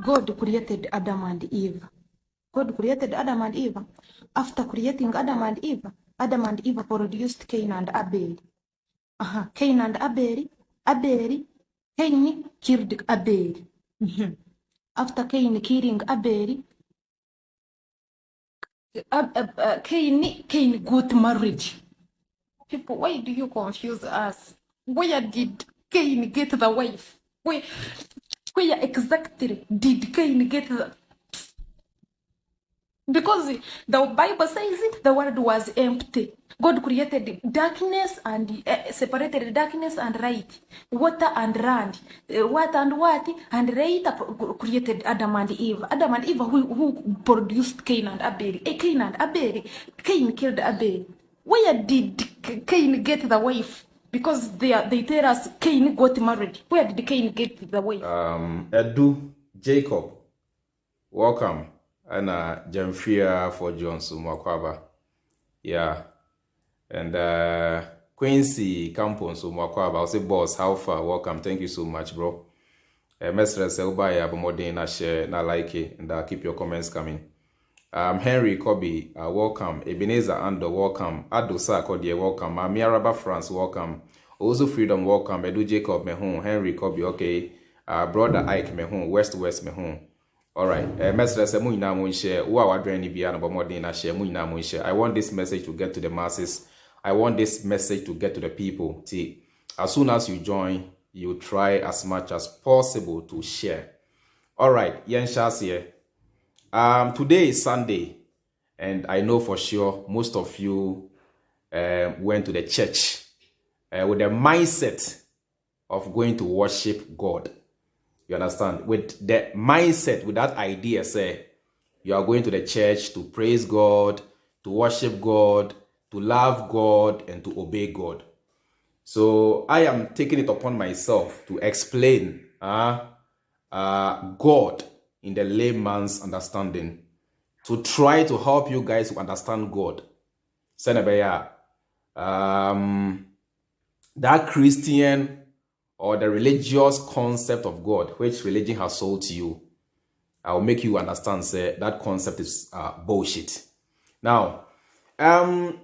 God created Adam and Eve. God created Adam and Eve. After creating Adam and Eve produced Cain and Abel. Cain and Abel. Cain killed Abel. After Cain killing Abel, Cain got married. People, why do you confuse us? Where did Cain get the wife? Where exactly did Cain get the... Because the Bible says it, the world was empty. God created darkness and separated darkness and light, water and land, what and what, and later created Adam and Eve. Adam and Eve who produced Cain and Abel. Cain and Abel. Cain killed Abel. Where did Cain get the wife? Because they tell us Cain got married. Where did Cain get the wife? Edu, Jacob, welcome. And Jamfia for Johnson Makwaba. Yeah. And Quincy Campos Makwaba. I'll say, boss, how far? Welcome. Thank you so much, bro. Mestre Selbaya Bomodina share na like it and keep your comments coming. Henry Kobe, welcome. Ebenezer Ando, welcome. Adosa Kodie, welcome. Miaraba France, welcome. Also Freedom, welcome. Edu Jacob Mehun, Henry Kobe, okay. Brother Ike Mehun, West Mehun. Alright, Mestre Semuina Munche, who are draining Biana Bomodina share Muina Munche. I want this message to get to the masses. I want this message to get to the people. See, as soon as you join, you try as much as possible to share. Alright, Yen Shas here. Today is Sunday, and I know for sure most of you went to the church with the mindset of going to worship God. You understand? With the mindset, with that idea, say, you are going to the church to praise God, to worship God, to love God, and to obey God. So I am taking it upon myself to explain God in the layman's understanding, to try to help you guys to understand God. That Christian or the religious concept of God, which religion has sold to you, I will make you understand, say, that concept is bullshit. Now,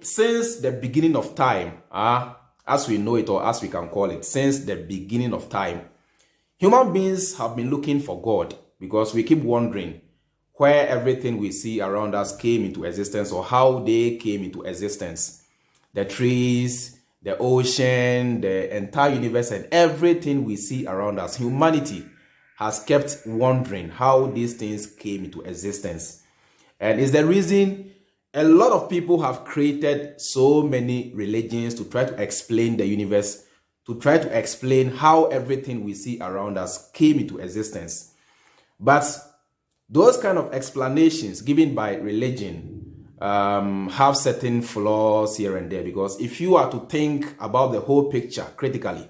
since the beginning of time, as we know it, or as we can call it, since the beginning of time, human beings have been looking for God, because we keep wondering where everything we see around us came into existence, or how they came into existence. The trees, the ocean, the entire universe, and everything we see around us. Humanity has kept wondering how these things came into existence. And it's the reason a lot of people have created so many religions to try to explain the universe, to try to explain how everything we see around us came into existence. But those kind of explanations given by religion have certain flaws here and there, because if you are to think about the whole picture critically,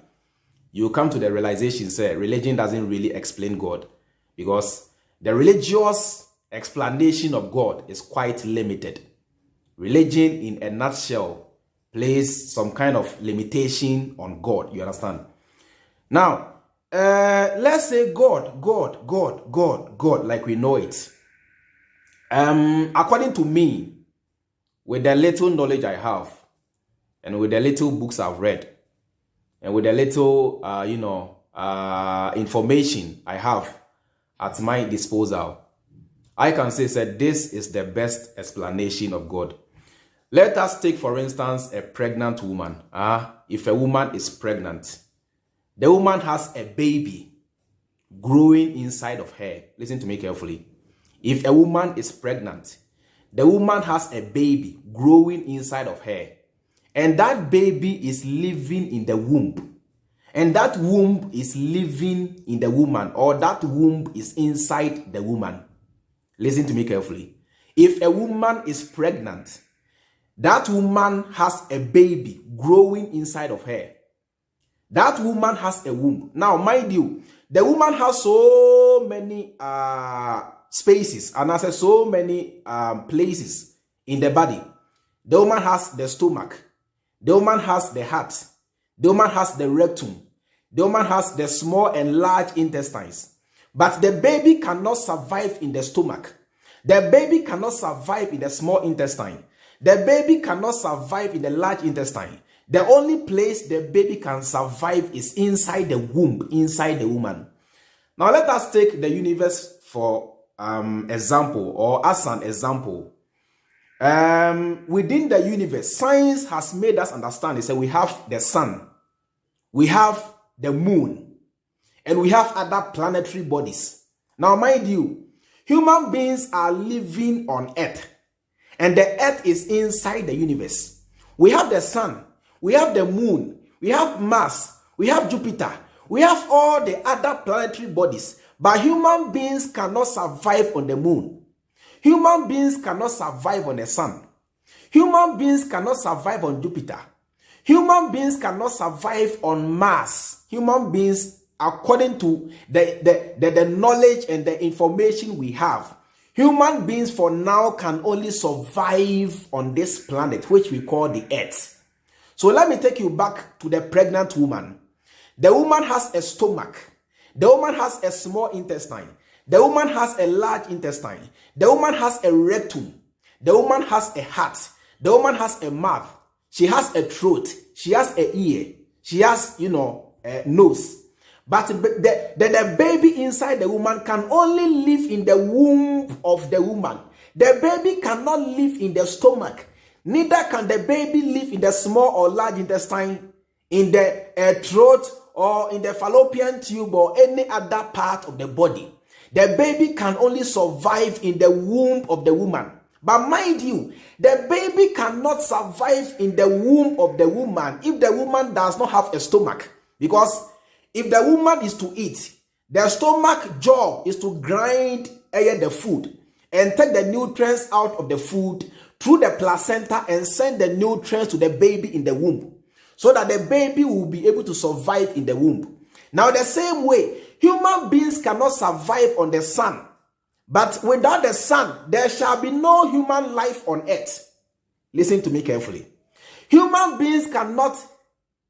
you come to the realization that religion doesn't really explain God, because the religious explanation of God is quite limited. Religion, in a nutshell, places some kind of limitation on God. You understand? Now, let's say God, like we know it. According to me, with the little knowledge I have, and with the little books I've read, and with the little, information I have at my disposal, I can say that this is the best explanation of God. Let us take, for instance, a pregnant woman. If a woman is pregnant, the woman has a baby growing inside of her. Listen to me carefully. If a woman is pregnant, the woman has a baby growing inside of her. And that baby is living in the womb. And that womb is living in the woman, or that womb is inside the woman. Listen to me carefully. If a woman is pregnant, that woman has a baby growing inside of her. That woman has a womb. Now, mind you, the woman has so many spaces, and I said so many places in the body. The woman has the stomach. The woman has the heart. The woman has the rectum. The woman has the small and large intestines. But the baby cannot survive in the stomach. The baby cannot survive in the small intestine. The baby cannot survive in the large intestine. The only place the baby can survive is inside the womb, inside the woman. Now let us take the universe for example, or as an example. Within the universe, science has made us understand. They say we have the sun, we have the moon, and we have other planetary bodies. Now mind you, human beings are living on Earth, and the Earth is inside the universe. We have the sun, we have the moon, we have Mars, we have Jupiter, we have all the other planetary bodies, but human beings cannot survive on the moon. Human beings cannot survive on the sun. Human beings cannot survive on Jupiter. Human beings cannot survive on Mars. Human beings, according to the knowledge and the information we have, human beings for now can only survive on this planet, which we call the Earth. So let me take you back to the pregnant woman. The woman has a stomach. The woman has a small intestine. The woman has a large intestine. The woman has a rectum. The woman has a heart. The woman has a mouth. She has a throat. She has an ear. She has, a nose. But the baby inside the woman can only live in the womb of the woman. The baby cannot live in the stomach. Neither can the baby live in the small or large intestine, in the throat, or in the fallopian tube, or any other part of the body. The baby can only survive in the womb of the woman. But mind you, the baby cannot survive in the womb of the woman if the woman does not have a stomach. Because if the woman is to eat, the stomach job is to grind the food and take the nutrients out of the food through the placenta and send the nutrients to the baby in the womb, so that the baby will be able to survive in the womb. Now, the same way, human beings cannot survive on the sun. But without the sun, there shall be no human life on earth. Listen to me carefully. Human beings cannot,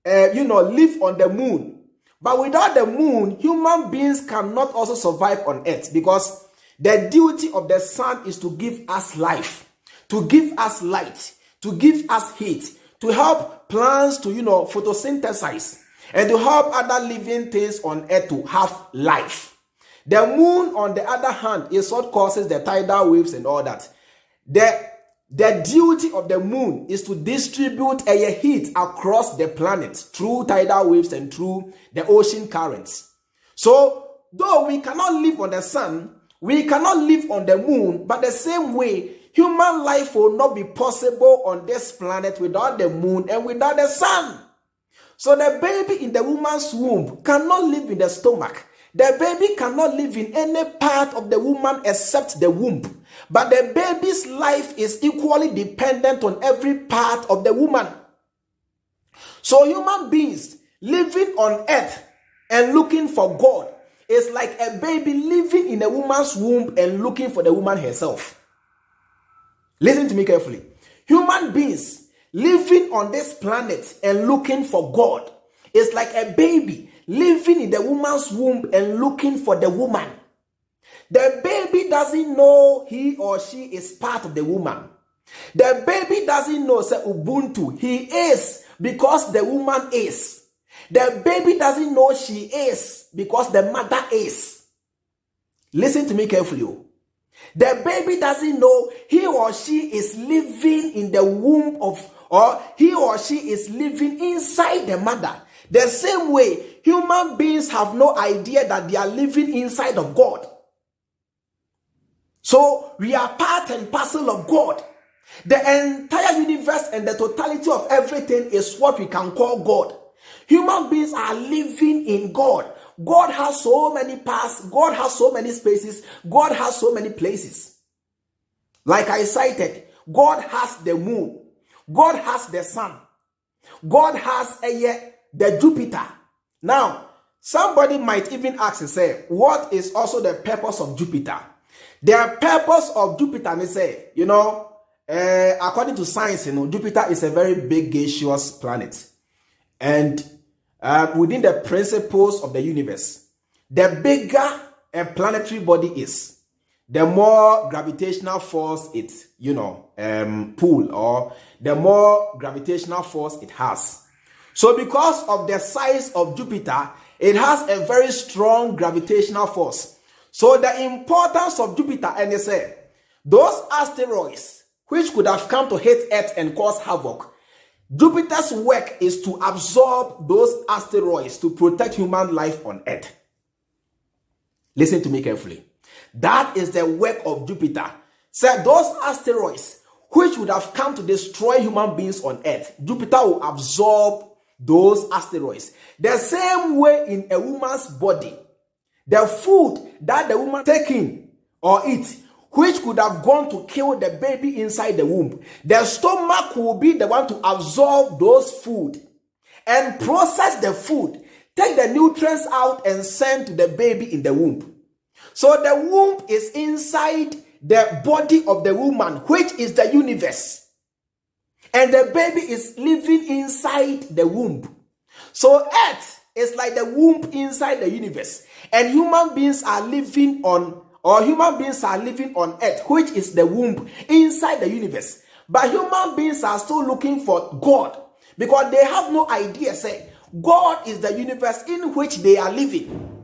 live on the moon. But without the moon, human beings cannot also survive on earth, because the duty of the sun is to give us life, to give us light, to give us heat, to help plants to, photosynthesize, and to help other living things on earth to have life. The moon, on the other hand, is what causes the tidal waves and all that. The duty of the moon is to distribute heat across the planet through tidal waves and through the ocean currents. So, though we cannot live on the sun, we cannot live on the moon, but the same way, human life will not be possible on this planet without the moon and without the sun. So the baby in the woman's womb cannot live in the stomach. The baby cannot live in any part of the woman except the womb. But the baby's life is equally dependent on every part of the woman. So human beings living on earth and looking for God is like a baby living in a woman's womb and looking for the woman herself. Listen to me carefully. Human beings living on this planet and looking for God is like a baby living in the woman's womb and looking for the woman. The baby doesn't know he or she is part of the woman. The baby doesn't know say Ubuntu. He is because the woman is. The baby doesn't know she is because the mother is. Listen to me carefully. The baby doesn't know he or she is living in the womb of, or he or she is living inside the mother. The same way, human beings have no idea that they are living inside of God. So, we are part and parcel of God. The entire universe and the totality of everything is what we can call God. Human beings are living in God. God has so many paths. God has so many spaces. God has so many places. Like I cited, God has the moon. God has the sun. God has the Jupiter. Now, somebody might even ask and say, what is also the purpose of Jupiter? The purpose of Jupiter, they say, according to science, Jupiter is a very big gaseous planet. And within the principles of the universe, the bigger a planetary body is, the more gravitational force it, pull, or the more gravitational force it has. So because of the size of Jupiter, it has a very strong gravitational force. So the importance of Jupiter, and they say, those asteroids which could have come to hit Earth and cause havoc, Jupiter's work is to absorb those asteroids to protect human life on Earth. Listen to me carefully. That is the work of Jupiter. So those asteroids which would have come to destroy human beings on Earth, Jupiter will absorb those asteroids. The same way in a woman's body, the food that the woman take in or eat, which could have gone to kill the baby inside the womb, the stomach will be the one to absorb those food and process the food, take the nutrients out and send to the baby in the womb. So the womb is inside the body of the woman, which is the universe. And the baby is living inside the womb. So Earth is like the womb inside the universe. And human beings are living on Earth, which is the womb inside the universe. But human beings are still looking for God because they have no idea, say, God is the universe in which they are living.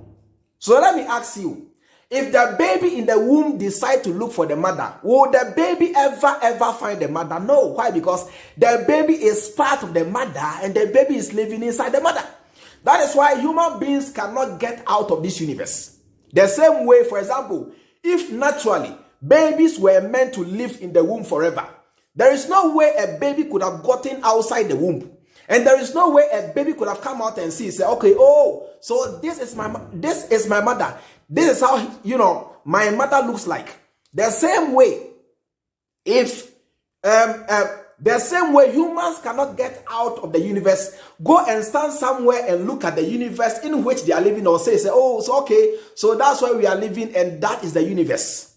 So let me ask you, if the baby in the womb decide to look for the mother, will the baby ever find the mother? No. Why? Because the baby is part of the mother and the baby is living inside the mother. That is why human beings cannot get out of this universe. The same way, for example, if naturally babies were meant to live in the womb forever, there is no way a baby could have gotten outside the womb. And there is no way a baby could have come out and say, okay, so this is my mother. This is how, my mother looks like. The same way, the same way humans cannot get out of the universe, go and stand somewhere and look at the universe in which they are living, or say, so that's where we are living, and that is the universe.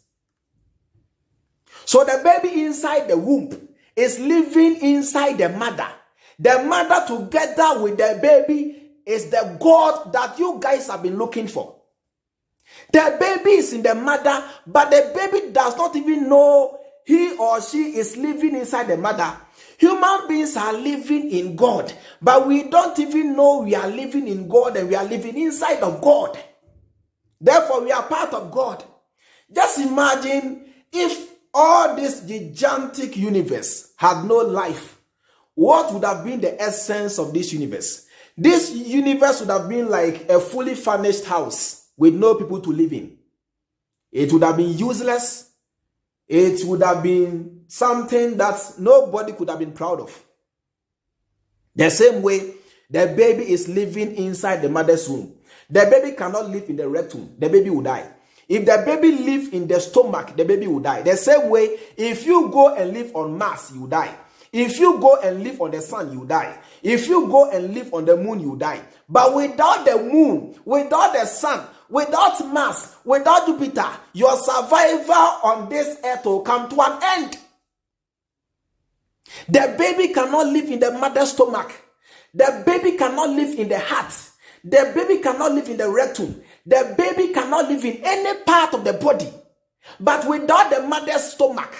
So the baby inside the womb is living inside the mother. The mother together with the baby is the God that you guys have been looking for. The baby is in the mother, but the baby does not even know he or she is living inside the mother. Human beings are living in God, but we don't even know we are living in God and we are living inside of God. Therefore, we are part of God. Just imagine if all this gigantic universe had no life. What would have been the essence of this universe? This universe would have been like a fully furnished house with no people to live in. It would have been useless. It would have been something that nobody could have been proud of. The same way, the baby is living inside the mother's womb. The baby cannot live in the rectum. The baby will die. If the baby lives in the stomach, the baby will die. The same way, if you go and live on Mars, you die. If you go and live on the sun, you die. If you go and live on the moon, you die. But without the moon, without the sun, without Mars, without Jupiter, your survival on this earth will come to an end. The baby cannot live in the mother's stomach. The baby cannot live in the heart. The baby cannot live in the rectum. The baby cannot live in any part of the body. But without the mother's stomach,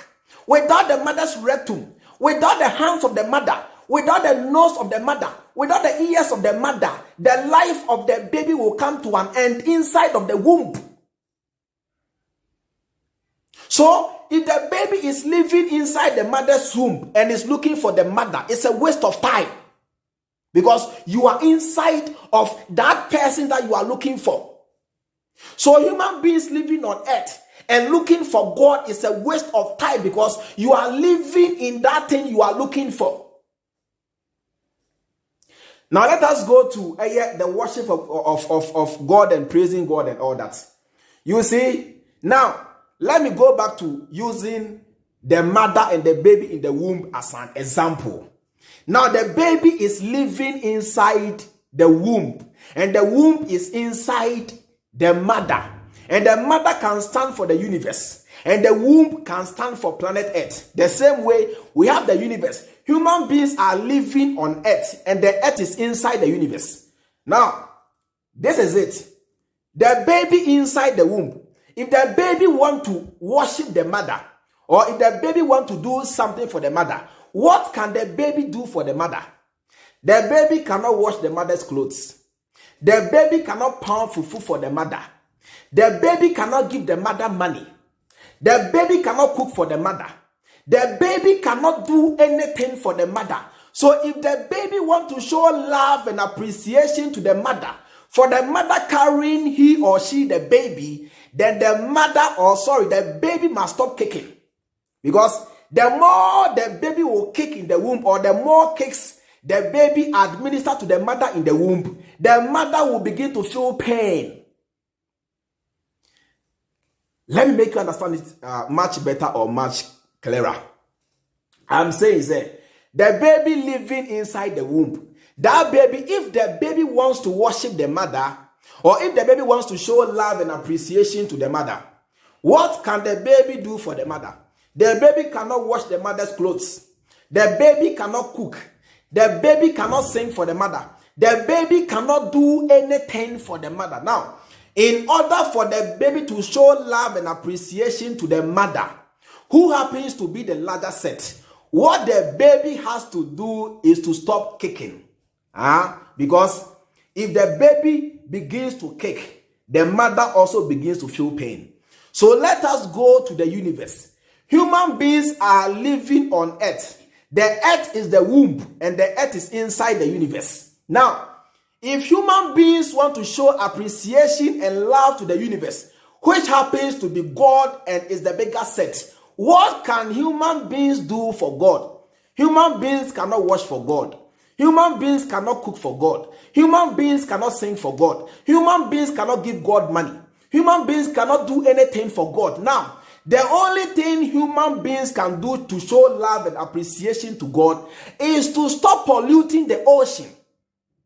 without the mother's rectum, without the hands of the mother, without the nose of the mother, without the ears of the mother, the life of the baby will come to an end inside of the womb. So, if the baby is living inside the mother's womb and is looking for the mother, it's a waste of time. Because you are inside of that person that you are looking for. So, human beings living on earth and looking for God is a waste of time because you are living in that thing you are looking for. Now let us go to the worship of God and praising God and all that. You see, now let me go back to using the mother and the baby in the womb as an example. Now the baby is living inside the womb and the womb is inside the mother. And the mother can stand for the universe. And the womb can stand for planet Earth. The same way we have the universe. Human beings are living on Earth. And the Earth is inside the universe. Now, this is it. the baby inside the womb, if the baby want to worship the mother, or if the baby want to do something for the mother, what can the baby do for the mother? The baby cannot wash the mother's clothes. The baby cannot pound fufu for the mother. The baby cannot give the mother money. The baby cannot cook for the mother. The baby cannot do anything for the mother. So if the baby want to show love and appreciation to the mother, for the mother carrying he or she the baby, then the baby must stop kicking. Because the more the baby will kick in the womb, or the more kicks the baby administer to the mother in the womb, the mother will begin to feel pain. Let me make you understand it much better or much clearer. I'm saying that the baby living inside the womb, that baby, if the baby wants to worship the mother, or if the baby wants to show love and appreciation to the mother, what can the baby do for the mother? The baby cannot wash the mother's clothes. The baby cannot cook. The baby cannot sing for the mother. The baby cannot do anything for the mother. Now, in order for the baby to show love and appreciation to the mother, who happens to be the larger set, what the baby has to do is to stop kicking. Because if the baby begins to kick, the mother also begins to feel pain. So let us go to the universe. Human beings are living on earth. The earth is the womb, and the earth is inside the universe. Now, if human beings want to show appreciation and love to the universe, which happens to be God and is the bigger set, what can human beings do for God? Human beings cannot wash for God. Human beings cannot cook for God. Human beings cannot sing for God. Human beings cannot give God money. Human beings cannot do anything for God. Now, the only thing human beings can do to show love and appreciation to God is to stop polluting the ocean.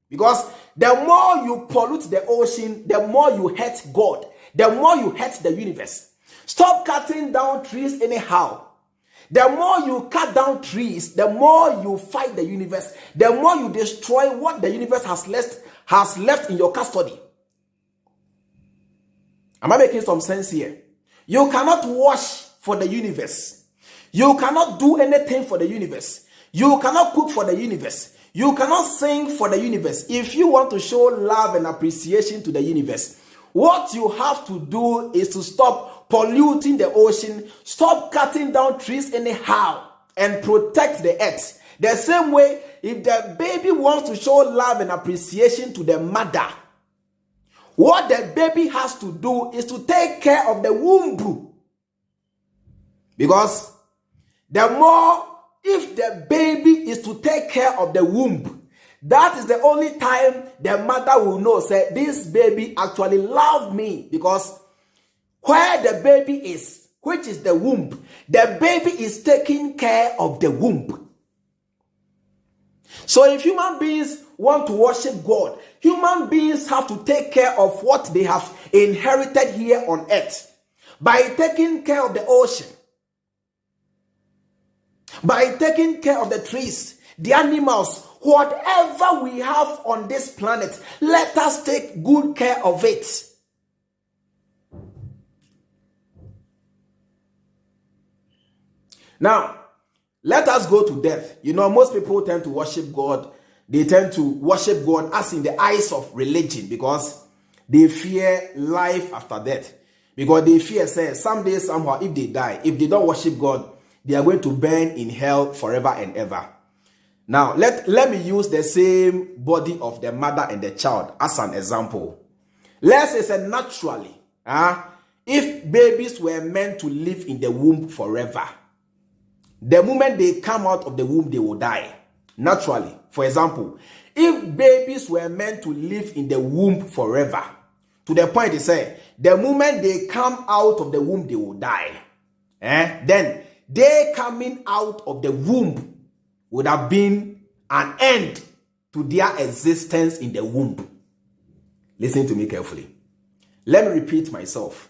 Because the more you pollute the ocean, the more you hurt God. The more you hurt the universe. Stop cutting down trees anyhow. The more you cut down trees, the more you fight the universe. The more you destroy what the universe has left in your custody. Am I making some sense here? You cannot wash for the universe. You cannot do anything for the universe. You cannot cook for the universe. You cannot sing for the universe. If you want to show love and appreciation to the universe, what you have to do is to stop polluting the ocean, stop cutting down trees anyhow, and protect the earth. The same way, if the baby wants to show love and appreciation to the mother, what the baby has to do is to take care of the womb. Because if the baby is to take care of the womb, that is the only time the mother will know, say, this baby actually loved me. Because where the baby is, which is the womb, the baby is taking care of the womb. So if human beings want to worship God, human beings have to take care of what they have inherited here on earth by taking care of the ocean, by taking care of the trees, the animals, whatever we have on this planet. Let us take good care of it. Now, let us go to death. You know, most people tend to worship God. They tend to worship God as in the eyes of religion, because they fear life after death. Because they fear, say, someday, somehow, if they die, if they don't worship God, they are going to burn in hell forever and ever. Now, let me use the same body of the mother and the child as an example. Let's say naturally, if babies were meant to live in the womb forever, the moment they come out of the womb, they will die. Naturally. For example, if babies were meant to live in the womb forever, to the point they say, the moment they come out of the womb, they will die. Then, they coming out of the womb would have been an end to their existence in the womb. Listen to me carefully. Let me repeat myself.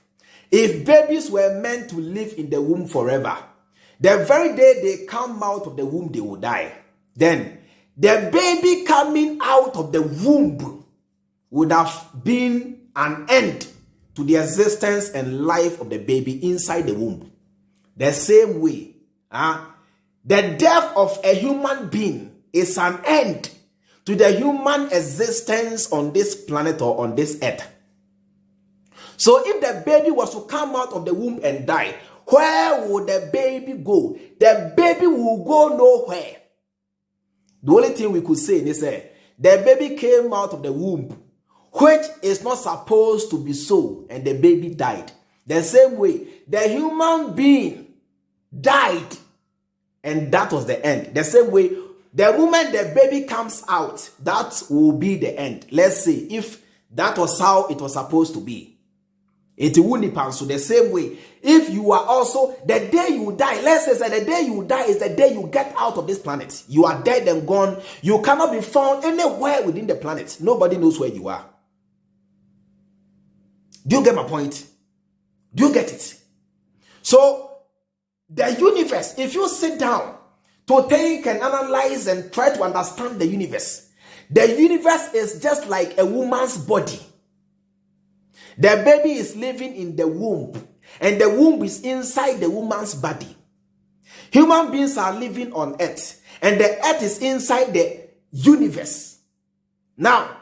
If babies were meant to live in the womb forever, the very day they come out of the womb, they will die. Then, the baby coming out of the womb would have been an end to the existence and life of the baby inside the womb. The same way, the death of a human being is an end to the human existence on this planet or on this earth. So if the baby was to come out of the womb and die, where would the baby go? The baby will go nowhere. The only thing we could say is that the baby came out of the womb, which is not supposed to be so, and the baby died. The same way, the human being died, and that was the end. The same way, the moment the baby comes out, that will be the end. Let's say if that was how it was supposed to be. It wouldn't happen. So the same way, if you are also, the day you die, let's say that the day you die is the day you get out of this planet. You are dead and gone. You cannot be found anywhere within the planet. Nobody knows where you are. Do you get my point? Do you get it? So, the universe, if you sit down to think and analyze and try to understand the universe is just like a woman's body. The baby is living in the womb, and the womb is inside the woman's body. Human beings are living on earth, and the earth is inside the universe. Now,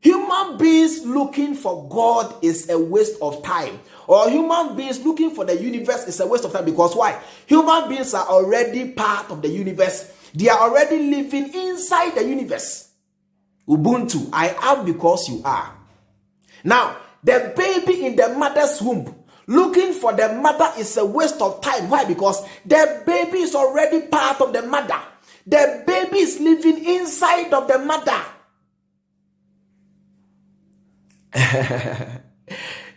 human beings looking for God is a waste of time. Or human beings looking for the universe is a waste of time. Because why? Human beings are already part of the universe. They are already living inside the universe. Ubuntu, I am because you are. Now, the baby in the mother's womb looking for the mother is a waste of time. Why? Because the baby is already part of the mother. The baby is living inside of the mother.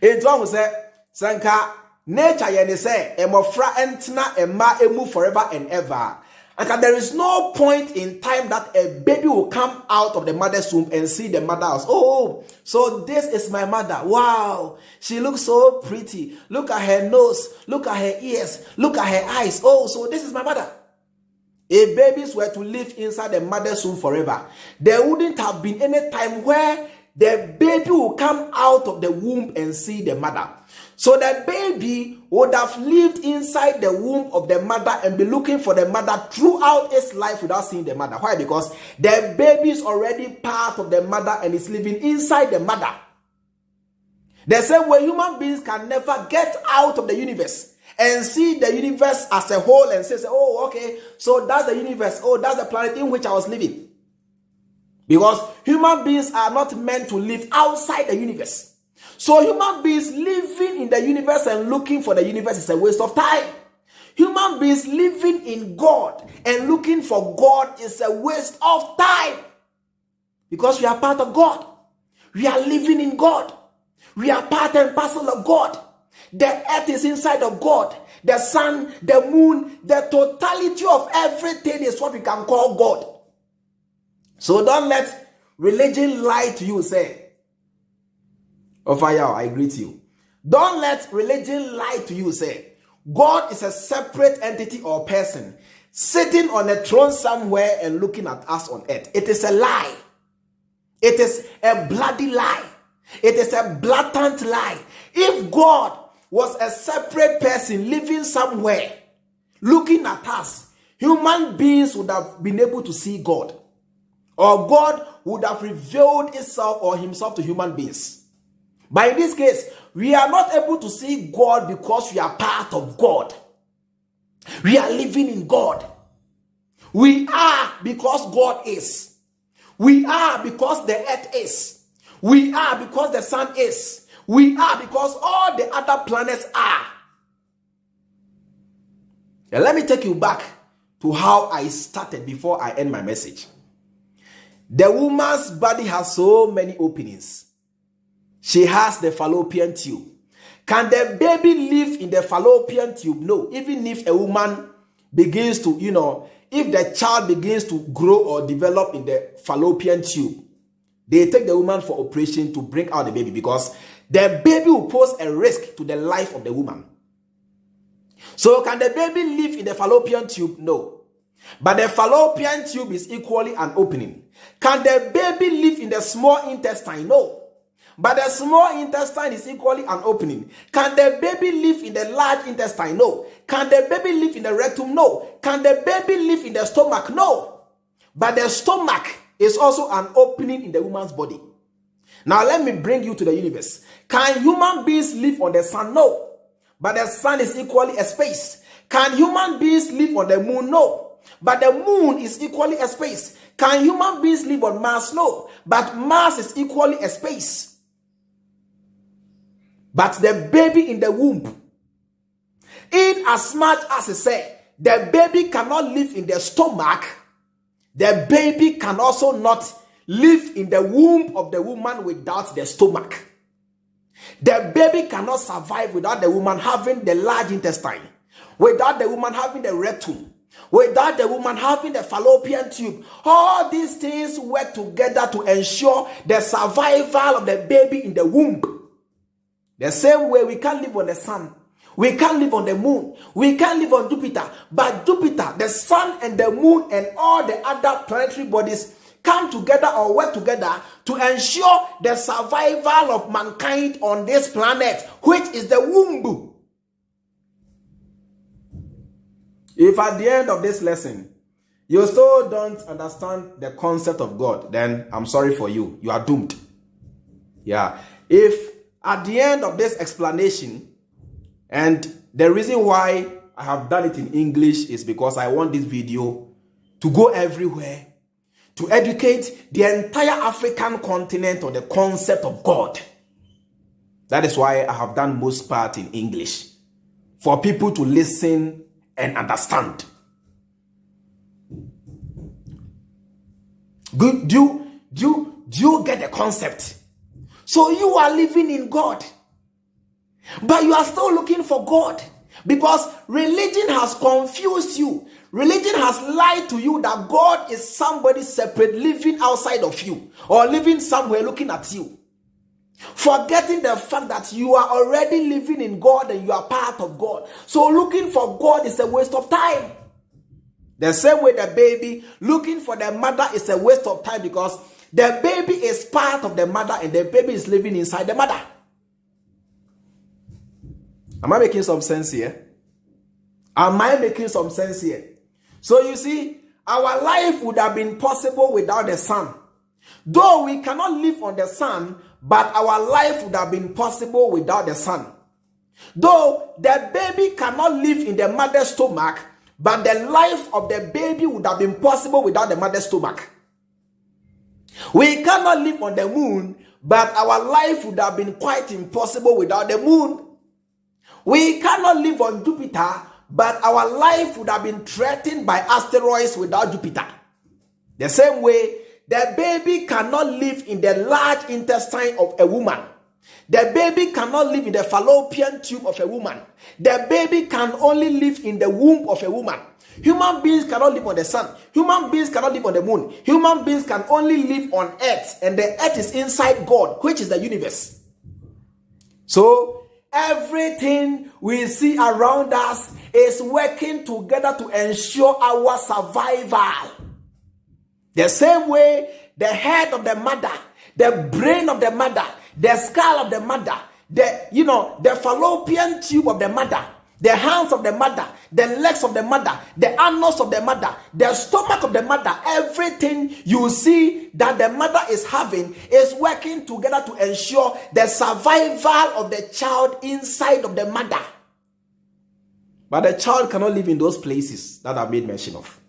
It's almost say, Sanka, nature yene say, emofra entna ema emu forever and ever. And there is no point in time that a baby will come out of the mother's womb and see the mother house. Oh, so this is my mother. Wow, she looks so pretty. Look at her nose. Look at her ears. Look at her eyes. Oh, so this is my mother. If babies were to live inside the mother's womb forever, there wouldn't have been any time where the baby will come out of the womb and see the mother. So the baby would have lived inside the womb of the mother and be looking for the mother throughout its life without seeing the mother. Why? Because the baby is already part of the mother and is living inside the mother. The same way human beings can never get out of the universe and see the universe as a whole and say, oh, okay, so that's the universe. Oh, that's the planet in which I was living. Because human beings are not meant to live outside the universe. So human beings living in the universe and looking for the universe is a waste of time. Human beings living in God and looking for God is a waste of time. Because we are part of God. We are living in God. We are part and parcel of God. The earth is inside of God. The sun, the moon, the totality of everything is what we can call God. So don't let religion lie to you, say. Ofayao, I greet you. Don't let religion lie to you, say. God is a separate entity or person sitting on a throne somewhere and looking at us on earth. It is a lie. It is a bloody lie. It is a blatant lie. If God was a separate person living somewhere looking at us, human beings would have been able to see God. Or God would have revealed itself or himself to human beings. But in this case, we are not able to see God because we are part of God. We are living in God. We are because God is. We are because the earth is. We are because the sun is. We are because all the other planets are. Now let me take you back to how I started before I end my message. The woman's body has so many openings. She has the fallopian tube. Can the baby live in the fallopian tube? No. Even if a woman begins to, if the child begins to grow or develop in the fallopian tube, they take the woman for operation to bring out the baby because the baby will pose a risk to the life of the woman. So can the baby live in the fallopian tube? No. But the fallopian tube is equally an opening. Can the baby live in the small intestine? No. but the small intestine is equally an opening. Can the baby live in the large intestine? No. Can the baby live in the rectum? No. Can the baby live in the stomach? No. But the stomach is also an opening in the woman's body. Now let me bring you to the universe. Can human beings live on the sun? No. But the sun is equally a space. Can human beings live on the moon? No. But the moon is equally a space. Can human beings live on Mars? No. But Mars is equally a space. But the baby in the womb, in as much as I say, the baby cannot live in the stomach, the baby can also not live in the womb of the woman without the stomach. The baby cannot survive without the woman having the large intestine, without the woman having the rectum, without the woman having the fallopian tube. All these things work together to ensure the survival of the baby in the womb. The same way we can't live on the sun, we can't live on the moon, we can't live on Jupiter. But Jupiter, the sun and the moon and all the other planetary bodies come together or work together to ensure the survival of mankind on this planet, which is the womb. If at the end of this lesson, you still don't understand the concept of God, then I'm sorry for you. You are doomed. Yeah. If at the end of this explanation, and the reason why I have done it in English is because I want this video to go everywhere, to educate the entire African continent on the concept of God. That is why I have done most part in English, for people to listen and understand. Good. Do you get the concept? So you are living in God, but you are still looking for God because religion has confused you. Religion has lied to you that God is somebody separate living outside of you or living somewhere looking at you, forgetting the fact that you are already living in God and you are part of God. So looking for God is a waste of time. The same way the baby looking for the mother is a waste of time, because the baby is part of the mother and the baby is living inside the mother. Am I making some sense here? Am I making some sense here? So you see, our life would have been possible without the sun. Though we cannot live on the sun, but our life would have been possible without the sun. Though the baby cannot live in the mother's stomach, but the life of the baby would have been possible without the mother's stomach. We cannot live on the moon, but our life would have been quite impossible without the moon. We cannot live on Jupiter, but our life would have been threatened by asteroids without Jupiter. The same way, the baby cannot live in the large intestine of a woman. The baby cannot live in the fallopian tube of a woman. The baby can only live in the womb of a woman. Human beings cannot live on the sun. Human beings cannot live on the moon. Human beings can only live on earth, and the earth is inside God, which is the universe. So everything we see around us is working together to ensure our survival. The same way the head of the mother, the brain of the mother, the skull of the mother, the fallopian tube of the mother, the hands of the mother, the legs of the mother, the anus of the mother, the stomach of the mother, everything you see that the mother is having is working together to ensure the survival of the child inside of the mother. But the child cannot live in those places that I made mention of.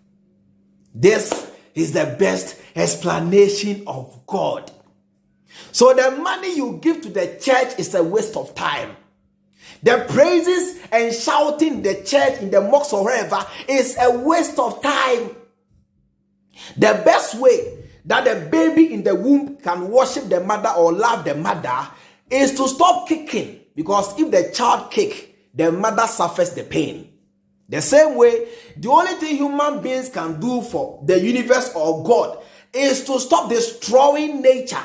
This is the best explanation of God. So the money you give to the church is a waste of time. The praises and shouting the church in the mosque or wherever is a waste of time. The best way that the baby in the womb can worship the mother or love the mother is to stop kicking, because if the child kicks, the mother suffers the pain. The same way, the only thing human beings can do for the universe or God is to stop destroying nature.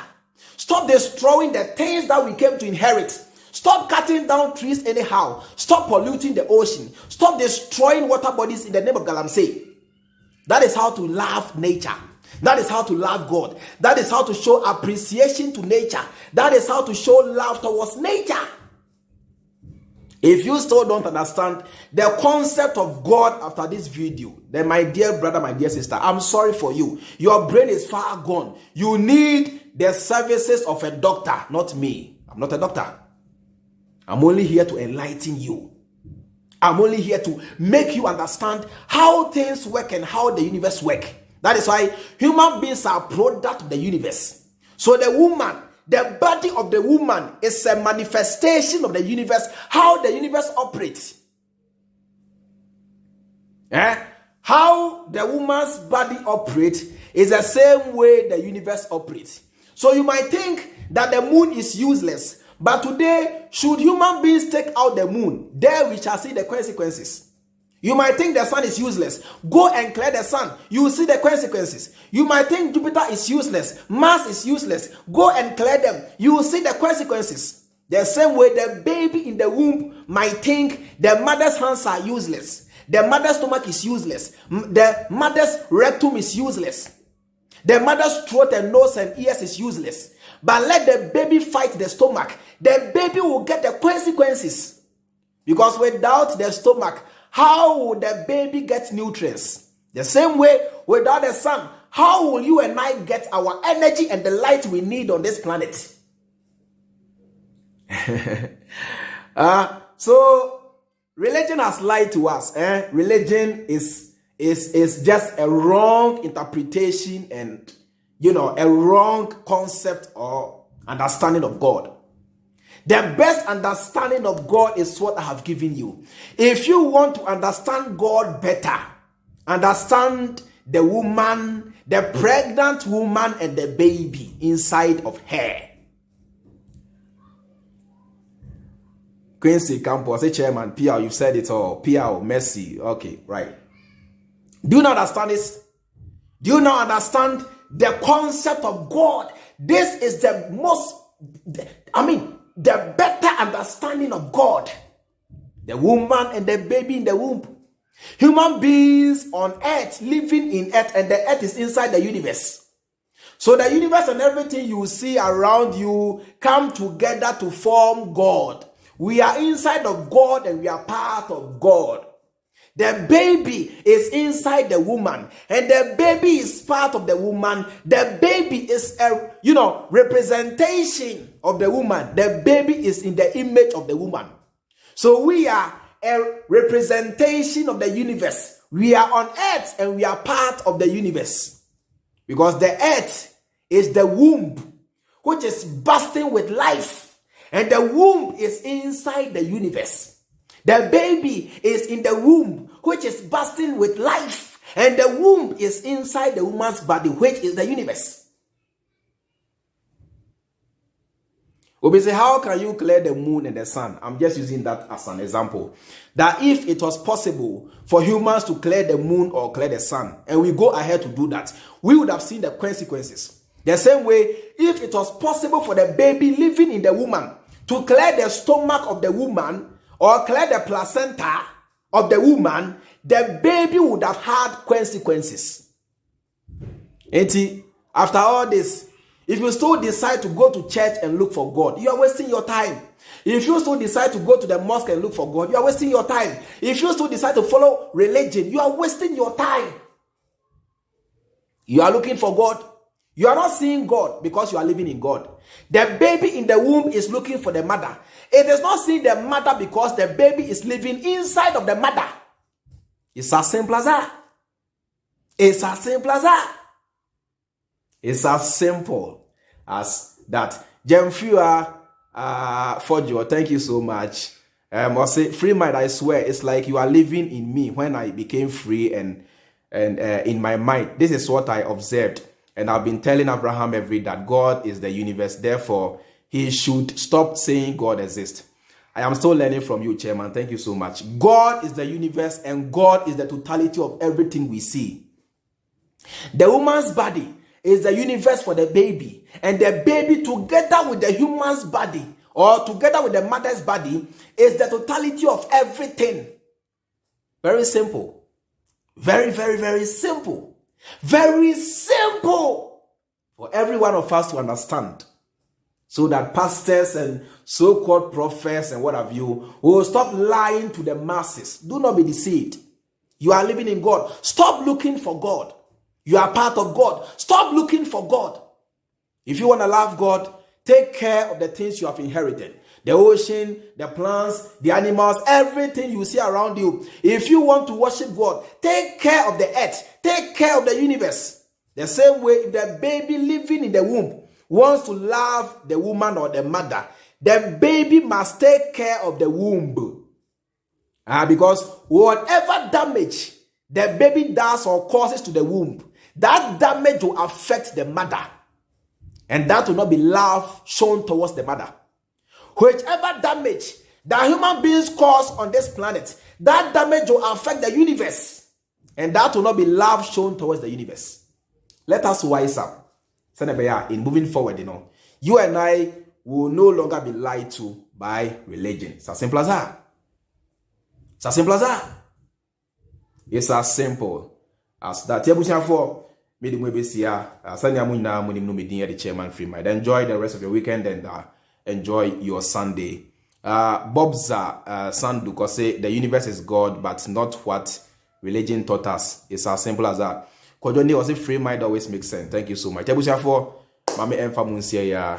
Stop destroying the things that we came to inherit. Stop cutting down trees anyhow. Stop polluting the ocean. Stop destroying water bodies in the name of Galamsey. That is how to love nature. That is how to love God. That is how to show appreciation to nature. That is how to show love towards nature. If you still don't understand the concept of God after this video, then my dear brother, my dear sister, I'm sorry for you. Your brain is far gone. You need the services of a doctor, not me. I'm not a doctor. I'm only here to enlighten you. I'm only here to make you understand how things work and how the universe works. That is why human beings are a product of the universe. So the woman, the body of the woman is a manifestation of the universe, how the universe operates. How the woman's body operates is the same way the universe operates. So you might think that the moon is useless, but today, should human beings take out the moon, there we shall see the consequences. You might think the sun is useless. Go and clear the sun. You will see the consequences. You might think Jupiter is useless. Mars is useless. Go and clear them. You will see the consequences. The same way the baby in the womb might think the mother's hands are useless. The mother's stomach is useless. The mother's rectum is useless. The mother's throat and nose and ears is useless. But let the baby fight the stomach. The baby will get the consequences. Because without the stomach, how will the baby get nutrients? The same way, without the sun, how will you and I get our energy and the light we need on this planet? So, religion has lied to us. Religion is just a wrong interpretation and, a wrong concept or understanding of God. The best understanding of God is what I have given you. If you want to understand God better, understand the woman, the pregnant woman and the baby inside of her. Quincy Campos, say Chairman, PR, you've said it all. PR, Messi. Okay, right. Do you not understand this? Do you not understand the concept of God? This is the better understanding of God. The woman and the baby in the womb. Human beings on earth, living in earth, and the earth is inside the universe. So the universe and everything you see around you come together to form God. We are inside of God and we are part of God. The baby is inside the woman and the baby is part of the woman. The baby is a, representation of the woman. The baby is in the image of the woman. So we are a representation of the universe. We are on earth and we are part of the universe. Because the earth is the womb, which is bursting with life. And the womb is inside the universe. The baby is in the womb, which is bursting with life. And the womb is inside the woman's body, which is the universe. We say, how can you clear the moon and the sun? I'm just using that as an example. That if it was possible for humans to clear the moon or clear the sun, and we go ahead to do that, we would have seen the consequences. The same way, if it was possible for the baby living in the woman to clear the stomach of the woman or clear the placenta of the woman, the baby would have had consequences. And after all this, if you still decide to go to church and look for God, you are wasting your time. If you still decide to go to the mosque and look for God, you are wasting your time. If you still decide to follow religion, you are wasting your time. You are looking for God. You are not seeing God because you are living in God. The baby in the womb is looking for the mother. It is not seeing the mother because the baby is living inside of the mother. It's as simple as that. It's as simple as that. It's as simple as that. Jemfua Fojo, thank you so much. I'll say, free mind, I swear, it's like you are living in me when I became free and in my mind. This is what I observed. And I've been telling Abraham every day that God is the universe. Therefore, he should stop saying God exists. I am still learning from you, Chairman. Thank you so much. God is the universe and God is the totality of everything we see. The woman's body is the universe for the baby. And the baby together with the human's body or together with the mother's body is the totality of everything. Very simple. Very, very, very simple. Very simple for every one of us to understand. So that pastors and so-called prophets and what have you will stop lying to the masses. Do not be deceived. You are living in God. Stop looking for God. You are part of God. Stop looking for God. If you want to love God, take care of the things you have inherited. The ocean, the plants, the animals, everything you see around you. If you want to worship God, take care of the earth. Take care of the universe. The same way if the baby living in the womb wants to love the woman or the mother, the baby must take care of the womb. Because whatever damage the baby does or causes to the womb, that damage will affect the mother. And that will not be love shown towards the mother. Whichever damage that human beings cause on this planet, that damage will affect the universe. And that will not be love shown towards the universe. Let us wise up. In moving forward, you and I will no longer be lied to by religion. It's as simple as that. It's as simple as that. It's as simple as that. The Chairman Freemind. Enjoy the rest of your weekend and enjoy your Sunday. Bobza Sanduko say the universe is God, but not what religion taught us. It's as simple as that. Kodoni was a free mind always makes sense. Thank you so much. For Mami Emfa Munsia ya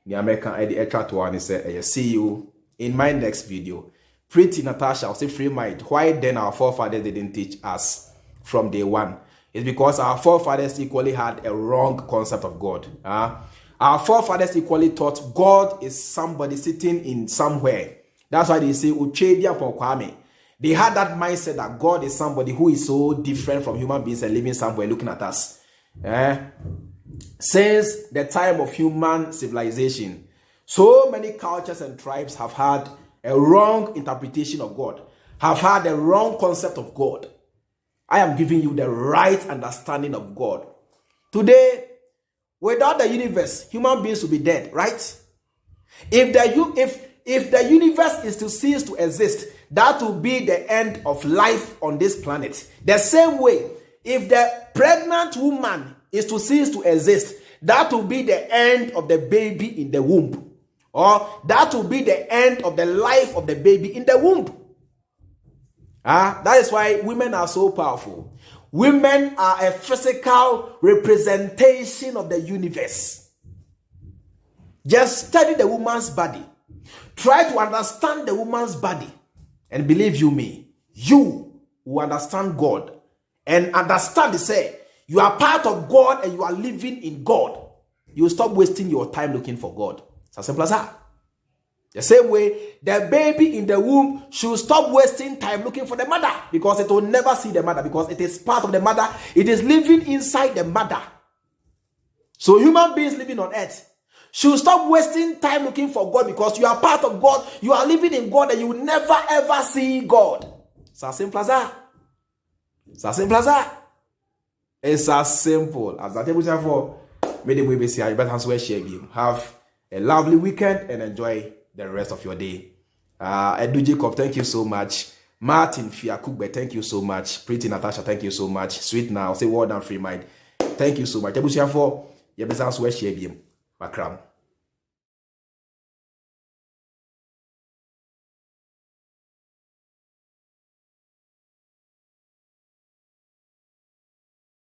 the American ID extra to one say see you in my next video. Pretty Natasha was a free mind. Why then our forefathers didn't teach us from day one? It's because our forefathers equally had a wrong concept of God. Our forefathers equally thought God is somebody sitting in somewhere. That's why they say Uchedia Pokwame. They had that mindset that God is somebody who is so different from human beings and living somewhere looking at us. Since the time of human civilization, so many cultures and tribes have had a wrong interpretation of God, have had a wrong concept of God. I am giving you the right understanding of God. Today, without the universe, human beings will be dead, right? If the universe is to cease to exist, that will be the end of life on this planet. The same way, if the pregnant woman is to cease to exist, that will be the end of the baby in the womb. Or that will be the end of the life of the baby in the womb. That is why women are so powerful. Women are a physical representation of the universe. Just study the woman's body. Try to understand the woman's body. And believe you me, you will understand God. And understand, say, you are part of God and you are living in God. You will stop wasting your time looking for God. It's as simple as that. The same way, the baby in the womb should stop wasting time looking for the mother, because it will never see the mother, because it is part of the mother. It is living inside the mother. So human beings living on earth should stop wasting time looking for God, because you are part of God. You are living in God and you will never ever see God. It's as simple as that. It's as simple as that. It's as simple as that. Have a lovely weekend and enjoy the rest of your day. Edu Jacob, thank you so much. Martin Fiakugbe, thank you so much. Pretty Natasha, thank you so much. Sweet now, say well done, Freemind. Thank you so much. Ebu Siafo, ye besan so share biem. Makram.